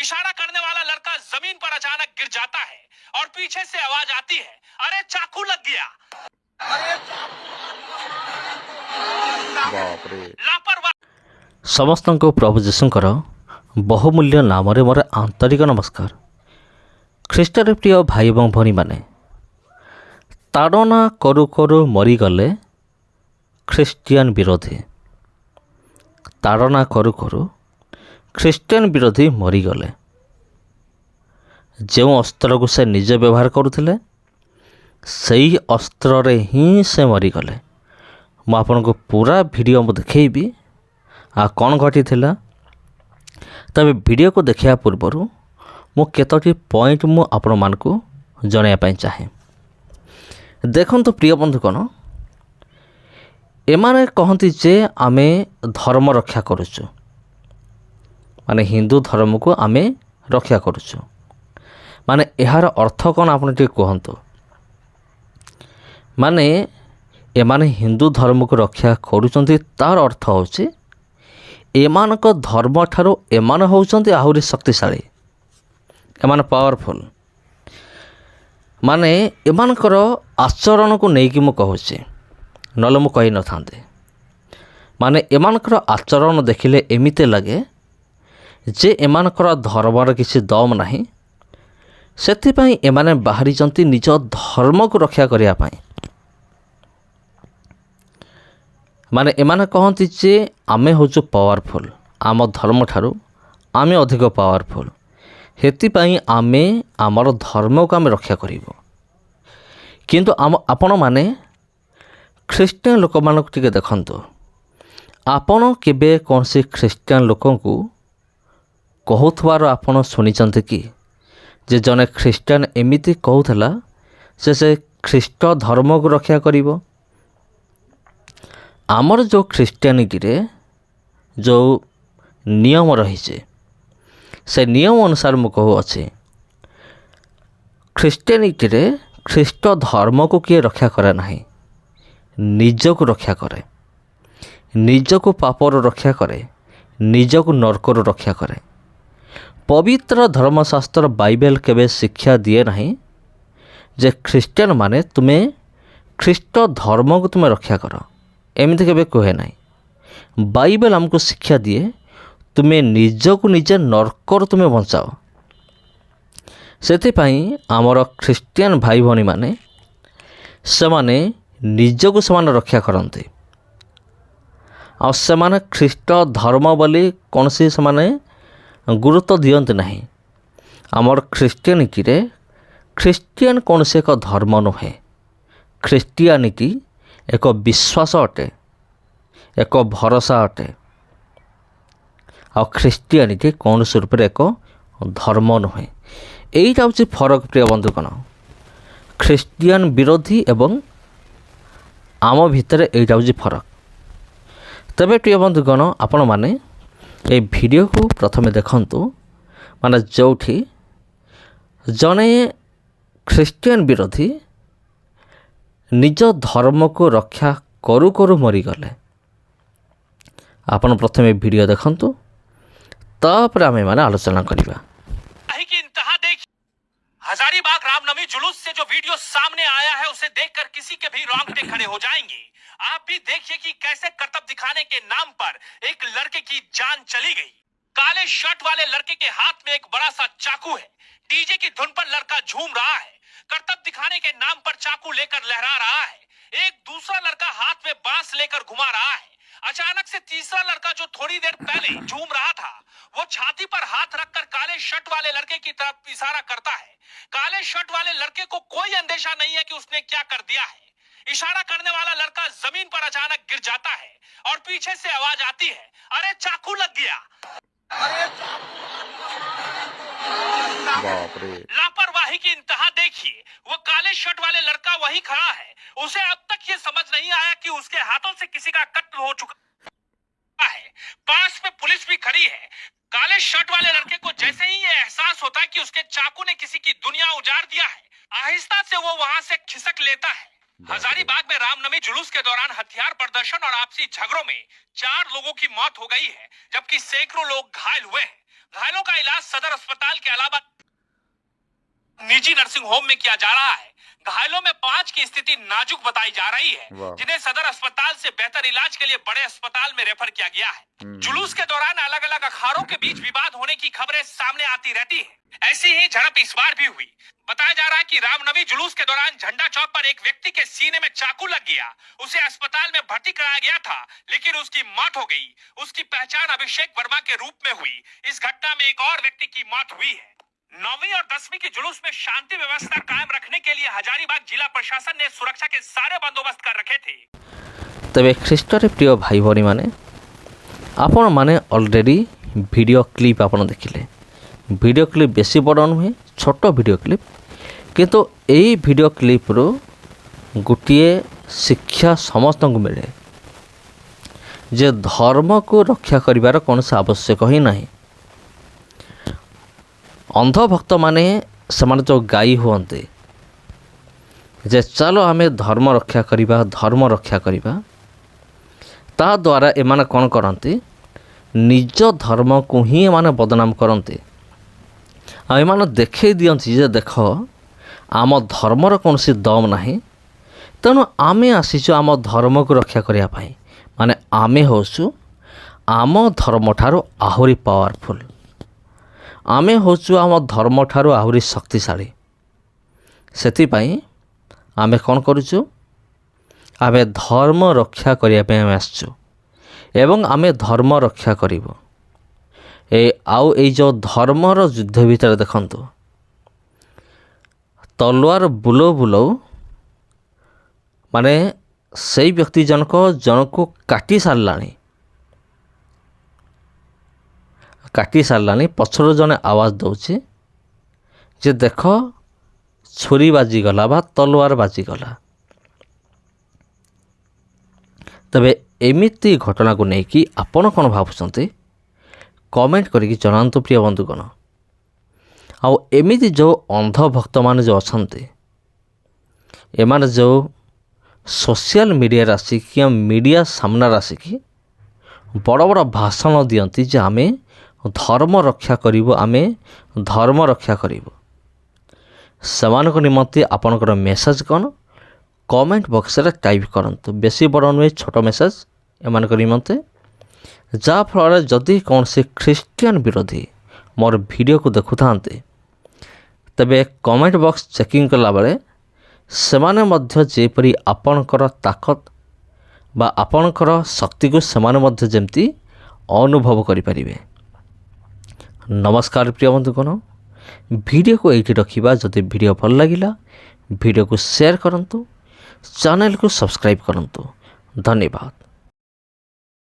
इशारा करने वाला लड़का जमीन पर अचानक गिर जाता है और पीछे से आवाज आती है, अरे चाकू लग गया। लापरवाह। समस्त को प्रभु जीशुंकर बहुमूल्य नाम मोर आंतरिक नमस्कार। ख्रीष्टर प्रिय भाई एवं भनी माने ताड़ना करू करू मरीगले ख्रीष्टियान विरोधी। ताड़ना करू करू ख्रीष्टियान विरोधी मरीगले। जो अस्त्र को से निजे व्यवहार करुले सही अस्त्र रे ही से मरीगले। मु आपन को पूरा वीडियो में देखी आ कौन घटी थिला। तबे वीडियो को देखा पूर्व मु केतोटी पॉइंट मु आपण मानकु जणाया पई चाहे। देखो तो प्रिय बंधुगण, एमाने कहती जे आमे धर्म रक्षा करुचु, माने हिंदू धर्म को आमे रक्षा करुचु, माने यार अर्थ कौन आपन टे कहंतु। माने एमाने हिंदू धर्म को रक्षा करुचंती तार अर्थ होची एमानक धर्म ठारो एमान होचंती आहुरी शक्तिशाली, एमान पावरफुल। माने एमानकर आचरण को लेकिन मु कहूची, नले मु कही न थांते। माने एमानकर आचरण देखिले एमिते लगे जे एमानकर धर्मर किसी दम नाही, सेथिपाई एमाने बाहरी जंती निज धर्म को रक्षा करिया पाई। माने एमाने कहती जे आमे होचु पावरफुल, आम धर्म ठारू आमे अधिक पावरफुल, हेतिपाई आमे आमर धर्म को आमे रक्षा करिबो। किंतु आपण माने ख्रीष्टियान लोक मानक टिके देखंतु, आपण केबे कोनसी ख्रीष्टियान लोकन को कहूथवार आपण सुनिचंते कि जे जने ख्रीष्टियान एमिति कहूथला से ख्रीष्ट धर्म को रक्षा करिबो। आमर जो ख्रीष्टियानिटी रे जो नियम रही से नियम अनुसार मु कहू अच्छे ख्रीष्टियानिटी रे ख्रीष्ट धर्म को किए रक्षा करे नहीं, निज को रक्षा करे, निज को पापर रक्षा करे, निज को नरकर रक्षा करे। पवित्र धर्मशास्त्र बाइबल केबे शिक्षा दिए नहीं जे ख्रीष्टियान माने तुम्हें ख्रीष्ट धर्म को तुम्हें रक्षा कर, एमती केबे कहे नहीं। बाइबल हमको शिक्षा दिए तुम्हें निज को निजे नरकर तुम्हें बचाओ। सेथिपाई आमर ख्रीष्टियान भाई भनी माने सेमाने निज को सेमाने रक्षा करते आ सेमाने ख्रीष्ट धर्म बोली कौन सी सेमाने गुरुत्व दियंते नहीं। आमर ख्रीष्टियानिटी रे ख्रीष्टियान कौन से एक धर्म नुहे, ख्रीष्टियानिटी एक विश्वास अटे, एक भरोसा अटे। आ ख्रीष्टियानिटी कौन रूप से एक धर्म नुहे। यहीटा हूँ फरक प्रिय बंधुगण, ख्रीष्टियान विरोधी एवं आम भितर यहीटा हूँ फरक। तबे प्रिय बंधुगण, आपण माने ए वीडियो को प्रथमे देखंतु, माने जोठी जने ख्रीष्टियान विरोधी निज धर्म को रक्षा करू करू मरीगले। आपण प्रथमे वीडियो देखंतु, तापर आमे माने आलोचना करिबा। हजारीबाग रामनवमी जुलूस से जो वीडियो सामने आया है उसे देखकर किसी के भी रोंगटे खड़े हो जाएंगे। आप भी देखिए कि कैसे करतब दिखाने के नाम पर एक लड़के की जान चली गई। काले शर्ट वाले लड़के के हाथ में एक बड़ा सा चाकू है। डीजे की धुन पर लड़का झूम रहा है, करतब दिखाने के नाम पर चाकू लेकर लहरा रहा है। एक दूसरा लड़का हाथ में बांस लेकर घुमा रहा है। अचानक से तीसरा लड़का जो थोड़ी देर पहले झूम रहा था वो छाती पर हाथ रखकर काले शर्ट वाले लड़के की तरफ इशारा करता है। काले शर्ट वाले लड़के को कोई अंदेशा नहीं है कि उसने क्या कर दिया है। इशारा करने वाला लड़का जमीन पर अचानक गिर जाता है और पीछे से आवाज आती है, अरे चाकू लग गया। लापरवाही की इंतहा देखिए। वो काले शर्ट वाले लड़का वही खड़ा है। उसे अब तक ये समझ नहीं आया कि उसके हाथों से किसी का कत्ल हो चुका है। पास में पुलिस भी खड़ी है। काले शर्ट वाले लड़के को जैसे ही ये एहसास होता है कि उसके चाकू ने किसी की दुनिया उजाड़ दिया है, आहिस्ता से वो वहां से खिसक लेता है। हजारीबाग में रामनवमी जुलूस के दौरान हथियार प्रदर्शन और आपसी झगड़ों में 4 लोगों की मौत हो गई है, जबकि सैकड़ों लोग घायल हुए हैं। घायलों का इलाज सदर अस्पताल के अलावा निजी नर्सिंग होम में किया जा रहा है। घायलों में 5 की स्थिति नाजुक बताई जा रही है, जिन्हें सदर अस्पताल से बेहतर इलाज के लिए बड़े अस्पताल में रेफर किया गया है। जुलूस के दौरान अलग अलग अखाड़ों के बीच विवाद होने की खबरें सामने आती रहती हैं। ऐसी ही झड़प इस बार भी हुई। बताया जा रहा है कि रामनवमी जुलूस के दौरान झंडा चौक पर एक व्यक्ति के सीने में चाकू लग गया। उसे अस्पताल में भर्ती कराया गया था, लेकिन उसकी मौत हो गई। उसकी पहचान अभिषेक वर्मा के रूप में हुई। इस घटना में एक और व्यक्ति की मौत हुई है। 9वीं और 10वीं के जुलूस में शांति व्यवस्था कायम रखने के लिए हजारीबाग जिला प्रशासन ने सुरक्षा के सारे बंदोबस्त कर रखे थे। तबे ख्रीष्टर प्रिय भाई भौणी माने आपण माने ऑलरेडी वीडियो क्लिप आपण देखिले। वीडियो क्लिप बेसी बड़ नुहे, छोट वीडियो क्लिप, किंतु एई वीडियो क्लिप रो गोटे शिक्षा समस्त को मिले जे धर्म को रक्षा करिवार कौन सा आवश्यक ही नहीं। अंध भक्त माने समान जो गाई हुअन्ते जे चलो आमे धर्म रक्षा करिबा, धर्म रक्षा करिबा, ता द्वारा एमाने कौन करते निज धर्म को ही एमाने बदनाम करते। एमाने देखे दियंती जे देख आम धर्मर कौन सी दम नहीं, तेणु आमे आसीचु आम धर्म को रक्षा करिया पाई। माने आमे होचु आम धर्म ठारो आहुरी पावरफुल, आमे होचु आम धर्म ठारो आहुरी शक्तिशाली। सेतिपाई आमे कौन करुचु, आमे धर्म रक्षा करिया पे आमे आसचु एवं आमे धर्म रक्षा करिबो। ए जो धर्मर युद्ध भितर देखंतु तलवार बुलो बुलो माने सही व्यक्ति जनक को काटी सारानी पछर जने आवाज दौचे जे देख छुरी बाजीगला बा तलवार बाजीगला। तबे एमिति घटना को लेकिन आपण कौन भावुंटे कमेंट करिकी जनातु प्रिय बंधुगण। आउ एमिति जो अंध भक्त मान जो अच्छे एमाने जो सोशल मीडिया आसिकी मीडिया सामना आसिकी बड़ बड़ भाषण दियंती जे आमे धर्म रक्षा करिबो, आमे धर्म रक्षा करिबो। सेमानक निमंते आपनकर मेसेज कौन कमेंट बॉक्स रे टाइप करंतु। बेसी बड़ नुहे, छोट मेसेज एमानक निमंते, जा फल जदि कौन से ख्रीस्टियन विरोधी मोर वीडियो को देखु थांते तबे कमेंट बॉक्स चेकिंग कला बेले सेमाने मध्य जेपरी आपणकर ताकत बा आपणकर शक्ति को सेमाने मध्य जेमती अनुभव करि परिबे। नमस्कार प्रिय बंधुगण, वीडियो को एठी रखिबा। जदि वीडियो भल लागिला वीडियो को शेयर करंतु, चैनल को सब्सक्राइब करंतु। धन्यवाद।